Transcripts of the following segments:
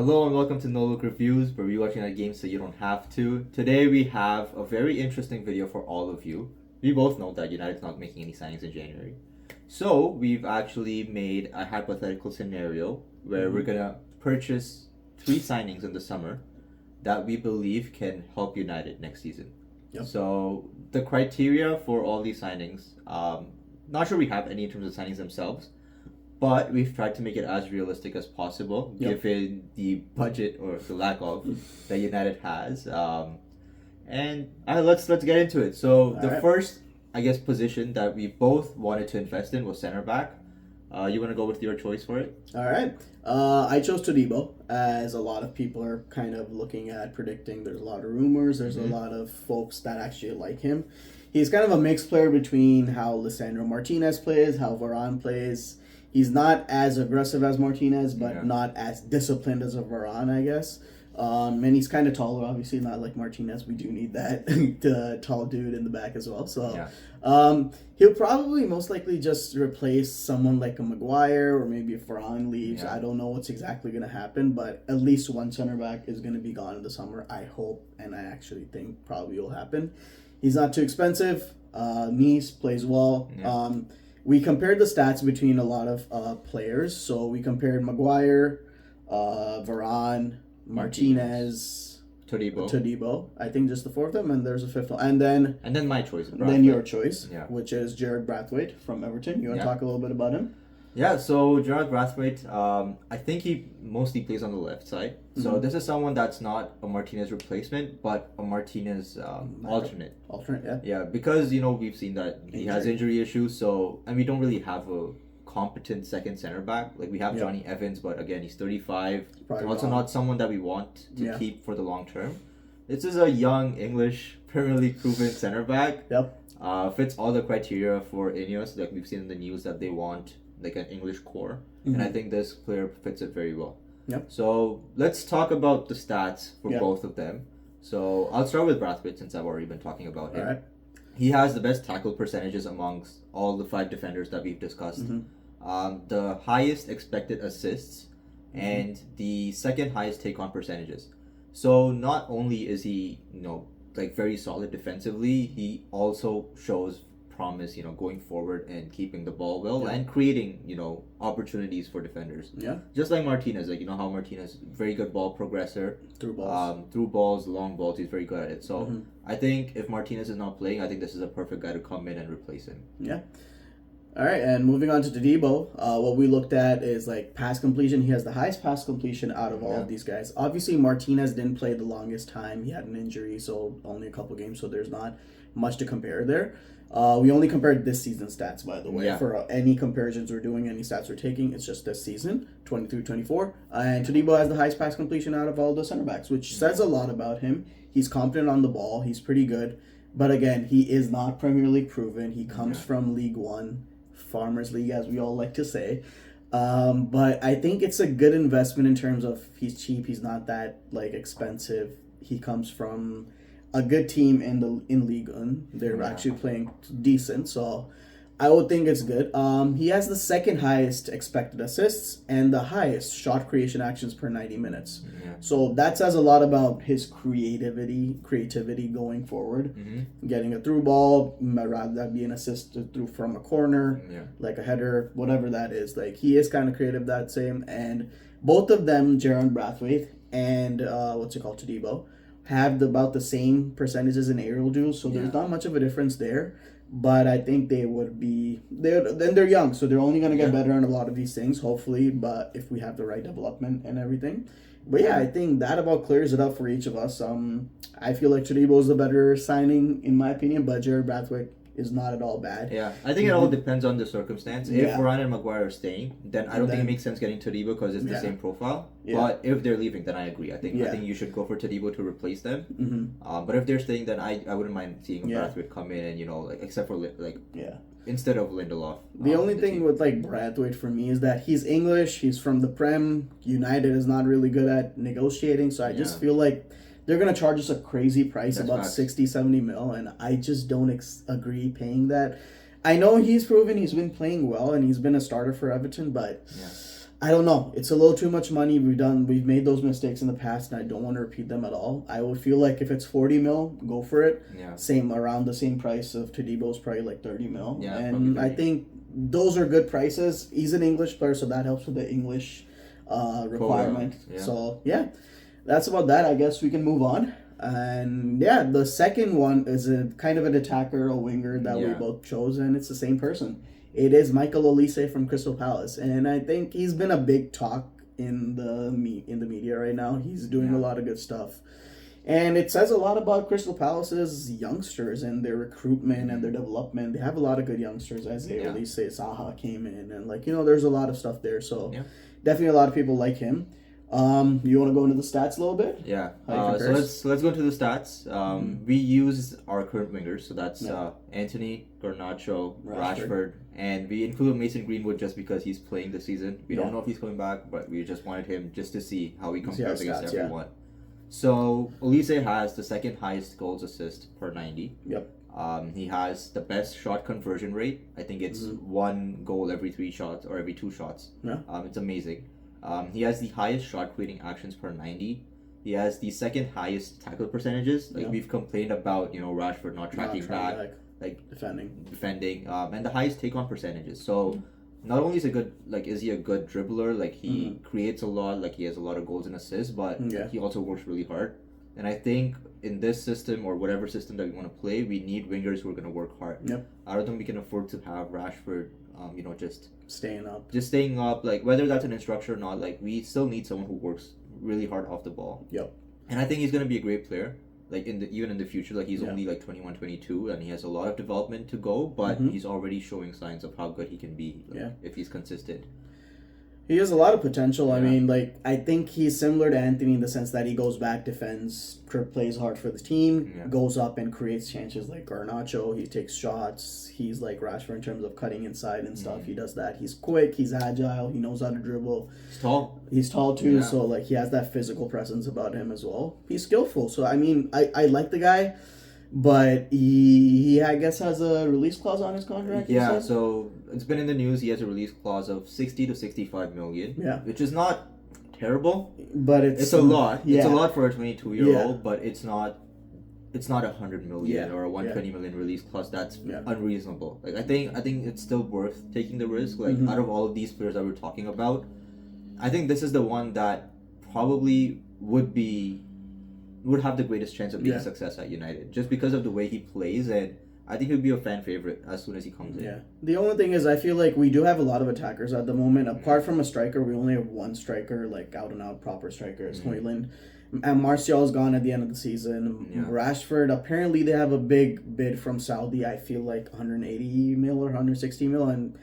Hello and welcome to No Look Reviews, where we're watching at games so you don't have to. Today we have a very interesting video for all of you. We both know that United's not making any signings in January. So we've actually made a hypothetical scenario where we're gonna purchase 3 signings in the summer that we believe can help United next season. Yep. So the criteria for all these signings, not sure we have any in terms of signings themselves, but we've tried to make it as realistic as possible, given the budget or the lack of that United has. Let's get into it. So first, I guess, position that we both wanted to invest in was center back. You want to go with your choice for it? All right. I chose Todibo, as a lot of people are kind of looking at, predicting. There's a lot of rumors. There's a lot of folks that actually like him. He's kind of a mixed player between how Lisandro Martinez plays, how Varane plays. He's not as aggressive as Martinez, but not as disciplined as a Varane, I guess. And he's kind of taller, obviously, not like Martinez. We do need that tall dude in the back as well. So he'll probably most likely just replace someone like a Maguire, or maybe if Varane leaves. I don't know what's exactly going to happen, but at least one center back is going to be gone in the summer, I hope, and I actually think probably will happen. He's not too expensive. Nice plays well. We compared the stats between a lot of players. So we compared Maguire, Varane, Martinez, Todibo. I think just the 4 of them, and there's a 5th one. And then my choice. Then your choice, which is Jared Brathwaite from Everton. You want to talk a little bit about him? Yeah, so Jared Brathwaite, I think he mostly plays on the left side. So this is someone that's not a Martinez replacement, but a Martinez alternate. Alternate, Yeah, because, we've seen that he has injury issues, and we don't really have a competent second center back. Like, we have Johnny Evans, but again, he's 35. Also not someone that we want to keep for the long term. This is a young English Premier League proven center back. Fits all the criteria for Ineos. Like, we've seen in the news that they want like an English core, and I think this player fits it very well. So let's talk about the stats for both of them. So I'll start with Brathwaite, since I've already been talking about him. He has the best tackle percentages amongst all the 5 defenders that we've discussed. The highest expected assists and the second highest take-on percentages. So not only is he, like very solid defensively, he also shows promise, going forward and keeping the ball well and creating, opportunities for defenders. Just like Martinez, like, how Martinez, very good ball progressor. Through balls, long balls, he's very good at it. So I think if Martinez is not playing, I think this is a perfect guy to come in and replace him. All right, and moving on to Todibo, what we looked at is like pass completion. He has the highest pass completion out of all of these guys. Obviously, Martinez didn't play the longest time. He had an injury, so only a couple games, so there's not much to compare there. We only compared this season stats, by the way. For any comparisons we're doing, any stats we're taking, it's just this season, 23-24. And Todibo has the highest pass completion out of all the center backs, which says a lot about him. He's confident on the ball. He's pretty good. But again, he is not Premier League proven. He comes from League One, Farmers League, as we all like to say. But I think it's a good investment in terms of he's cheap. He's not that expensive. He comes from a good team in League One. They're actually playing decent, so I would think it's good. He has the second highest expected assists and the highest shot creation actions per 90 minutes. So that says a lot about his creativity going forward. Getting a through ball, rather that be an assist through from a corner, like a header, whatever that is. Like, he is kind of creative that same. And both of them, Jaron Brathwaite and Todibo, have about the same percentages in aerial duels, so there's not much of a difference there. But I think they would be they're young, so they're only gonna get better on a lot of these things, hopefully. But if we have the right development and everything, I think that about clears it up for each of us. I feel like Todibo is the better signing in my opinion, but Jared Brathwaite is not at all bad. I think it all depends on the circumstance. If Varane and Maguire are staying, then I don't think it makes sense getting Todibo because it's the same profile. But if they're leaving, then I agree. I think you should go for Todibo to replace them. But if they're staying, then I wouldn't mind seeing Brathwaite come in and except for instead of Lindelof. The only thing with Brathwaite for me is that he's English. He's from the Prem. United is not really good at negotiating, so I just feel like they're going to charge us a crazy price, about 60, 70 mil, and I just don't agree paying that. I know he's proven he's been playing well, and he's been a starter for Everton, but I don't know. It's a little too much money. We've made those mistakes in the past, and I don't want to repeat them at all. I would feel like if it's 40 mil, go for it. Yeah. Same around the same price of Tadebo's, probably like 30 mil. Yeah, and I think those are good prices. He's an English player, so that helps with the English requirement. Yeah. So yeah, that's about that. I guess we can move on. And yeah, the second one is a kind of an attacker, a winger that we both chose, and it's the same person. It is Michael Olise from Crystal Palace, and I think he's been a big talk in the media right now. He's doing a lot of good stuff, and it says a lot about Crystal Palace's youngsters and their recruitment and their development. They have a lot of good youngsters, as they Olise, Zaha came in, and there's a lot of stuff there. So definitely a lot of people like him. You want to go into the stats a little bit? Yeah. So let's go into the stats. We use our current wingers, so that's Anthony, Garnacho, Rashford, and we included Mason Greenwood just because he's playing this season. We don't know if he's coming back, but we just wanted him just to see how he compares against everyone. So Olise has the second highest goals assist per 90. Yep. He has the best shot conversion rate. I think it's 1 goal every 3 shots or every 2 shots. Yeah. It's amazing. He has the highest shot creating actions per 90. He has the second highest tackle percentages. We've complained about, Rashford not tracking back, defending, and the highest take on percentages. So not only is he a good dribbler, he creates a lot, he has a lot of goals and assists, but he also works really hard. And I think in this system or whatever system that we want to play, we need wingers who are going to work hard. Yep. I don't think we can afford to have Rashford, just staying up. Whether that's an instructor or not, we still need someone who works really hard off the ball. Yep. And I think he's going to be a great player. Even in the future, he's only 21, 22, and he has a lot of development to go, but he's already showing signs of how good he can be if he's consistent. He has a lot of potential. I mean, I think he's similar to Anthony in the sense that he goes back, defends, plays hard for the team, goes up and creates chances like Garnacho. He takes shots. He's like Rashford in terms of cutting inside and stuff. He does that. He's quick. He's agile. He knows how to dribble. He's tall too, so he has that physical presence about him as well. He's skillful. So, I mean, I like the guy. But he I guess has a release clause on his contract. Yeah, so it's been in the news. He has a release clause of 60 to 65 million. Yeah, which is not terrible, but it's a lot. Yeah. It's a lot for a 22-year-old, but it's not 100 million or a 120 million release clause. That's unreasonable. I think it's still worth taking the risk. Out of all of these players that we're talking about, I think this is the one that probably would have the greatest chance of being a success at United, just because of the way he plays, and I think he'll be a fan favorite as soon as he comes in. Yeah. The only thing is, I feel like we do have a lot of attackers at the moment. Apart from a striker, we only have one striker, out and out proper striker. It's Højlund. And Martial's gone at the end of the season. Yeah. Rashford, apparently they have a big bid from Saudi. I feel like 180 mil or 160 mil, and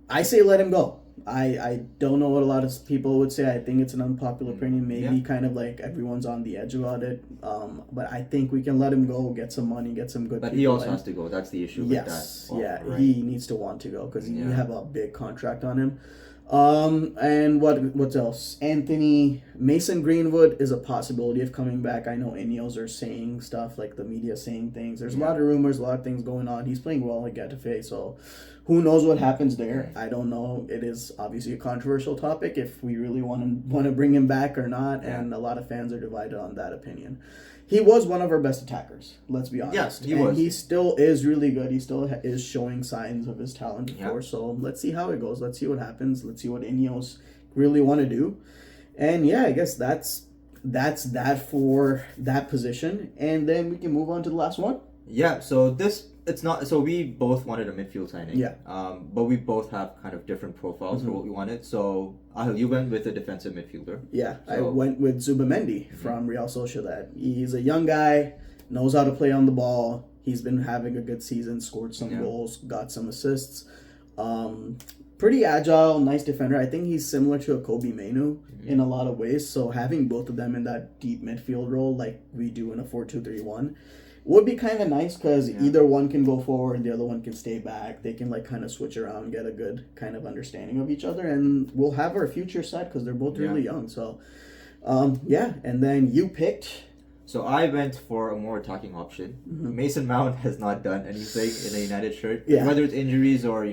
I say let him go. I don't know what a lot of people would say. I think it's an unpopular opinion. Maybe kind of everyone's on the edge about it. But I think we can let him go, get some money, get some good. But he also has to go. That's the issue with that. Right. He needs to want to go because you have a big contract on him. And what else? Mason Greenwood is a possibility of coming back. I know Ineos are saying stuff, the media saying things. There's a lot of rumors, a lot of things going on. He's playing well at Getafe, so who knows what happens there? I don't know. It is obviously a controversial topic if we really want to bring him back or not, and a lot of fans are divided on that opinion. He was one of our best attackers, let's be honest. Yes, he was. He still is really good. He still is showing signs of his talent before. So let's see how it goes. Let's see what happens. Let's see what Ineos really want to do. And I guess that's that for that position. And then we can move on to the last one. Yeah, so we both wanted a midfield signing. Yeah. But we both have kind of different profiles for what we wanted. So, Ahil, you went with a defensive midfielder. Yeah, I went with Zuba Mendy from Real Sociedad. He's a young guy, knows how to play on the ball. He's been having a good season, scored some goals, got some assists. Pretty agile, nice defender. I think he's similar to a Kobe Mainu in a lot of ways. So having both of them in that deep midfield role like we do in a 4-2-3-1 would be kind of nice because either one can go forward, the other one can stay back. They can kind of switch around, get a good kind of understanding of each other, and we'll have our future set because they're both really young. So, and then you picked. So I went for a more attacking option. Mason Mount has not done anything in a United shirt. Yeah. Whether it's injuries or,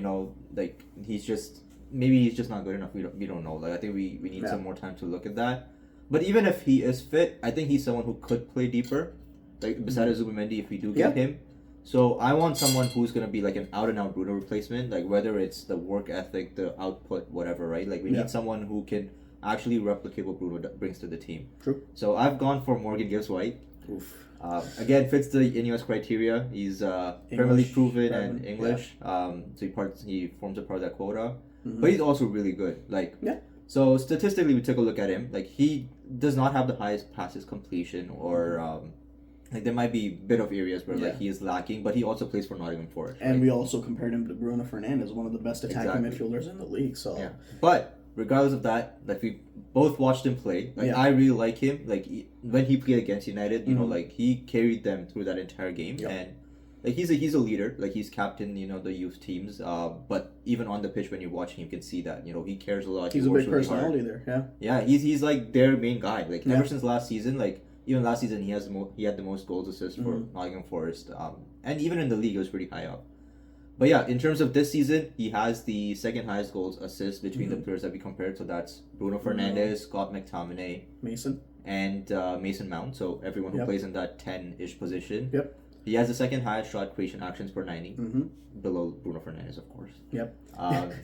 he's just maybe he's just not good enough. We don't know. Like I think we need some more time to look at that. But even if he is fit, I think he's someone who could play deeper. Like besides Zuba Mendy, if we do get him. So I want someone who's gonna be like an out and out Bruno replacement. Like whether it's the work ethic, the output, whatever, right? Like we need someone who can actually replicate what Bruno brings to the team. True. So I've gone for Morgan Gibbs-White. Again, fits the Ineos criteria. He's Premier League proven and English. So he forms a part of that quota. But he's also really good. Like so statistically, we took a look at him. Like he does not have the highest passes completion, or like there might be a bit of areas where like he is lacking. But he also plays for Nottingham Forest. And we also compared him to Bruno Fernandes, one of the best attacking midfielders in the league. So but regardless of that, like we both watched him play. Like I really like him. Like when he played against United, you know, like he carried them through that entire game, and like he's a leader. Like he's captain, you know, the youth teams. But even on the pitch, when you're watching, you can see that, you know, he cares a lot. He's a big personality there. Yeah, he's like their main guy. Like ever since last season, like even last season, he had the most goals assists for Nottingham Forest. And even in the league, it was pretty high up. But yeah, in terms of this season, he has the second highest goals assists between the players that we compared. So that's Bruno Fernandes, Scott McTominay, Mason, and Mason Mount. So everyone who plays in that 10-ish position. He has the second highest shot creation actions per 90, below Bruno Fernandes, of course.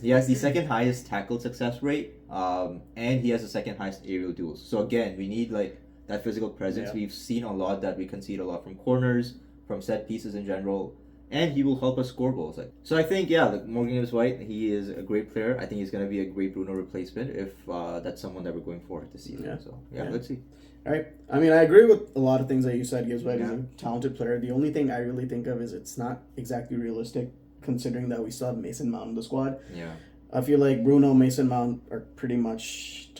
He has the second highest tackle success rate, and he has the second highest aerial duels. So again, we need like that physical presence. We've seen a lot that we concede a lot from corners, from set pieces in general. And he will help us score goals. So I think, like Morgan Gibbs-White, he is a great player. I think he's going to be a great Bruno replacement if that's someone that we're going for this season. So, let's see. All right. I mean, I agree with a lot of things that you said. Gibbs-White is a talented player. The only thing I really think of is it's not exactly realistic considering that we still have Mason Mount in the squad. I feel like Bruno, Mason Mount are pretty much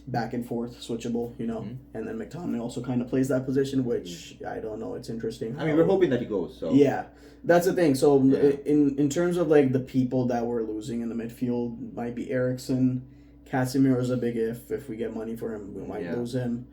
back and forth switchable, you know, and then McTominay also kind of plays that position, which I don't know. It's interesting. I mean, we're hoping that he goes. So that's the thing. So in terms of like the people that we're losing in the midfield, might be Eriksson. Casemiro is a big if we get money for him, we might lose him.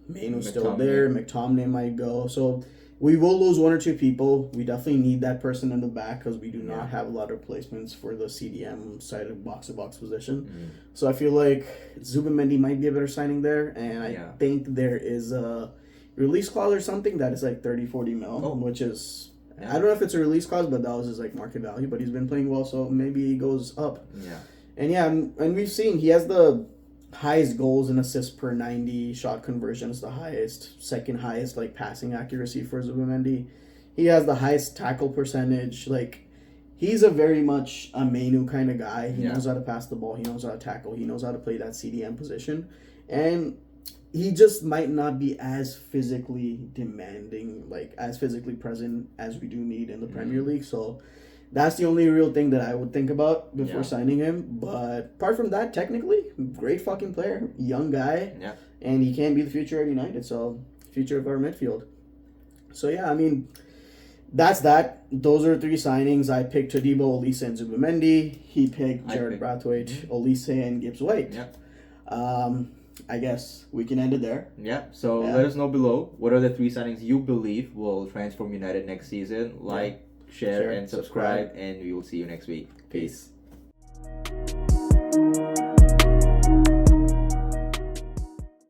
Mainoo's still there. McTominay might go. So we will lose one or two people. We definitely need that person in the back because we do not have a lot of replacements for the CDM side of box-to-box position. So I feel like Zuba Mendy might be a better signing there. And I think there is a release clause or something that is like 30-40 mil, which is... I don't know if it's a release clause, but that was his like market value. But he's been playing well, so maybe he goes up. And we've seen he has the highest goals and assists per 90, shot conversion is the highest, second highest like passing accuracy for Zuba Mendy. He has the highest tackle percentage. Like he's a very much a Mainoo kind of guy. He knows how to pass the ball, he knows how to tackle, he knows how to play that CDM position. And he just might not be as physically demanding, like as physically present as we do need in the Premier League. So that's the only real thing that I would think about before signing him. But apart from that, technically, great fucking player. Young guy. And he can be the future of United. So, future of our midfield. So, I mean, that's that. Those are three signings. I picked Todibo, Olise, and Zuba Mendy. He picked Jared Brathwaite, Olise, and Gibbs-White. I guess we can end it there. So, let us know below. What are the three signings you believe will transform United next season? Share and subscribe, and we will see you next week. Peace.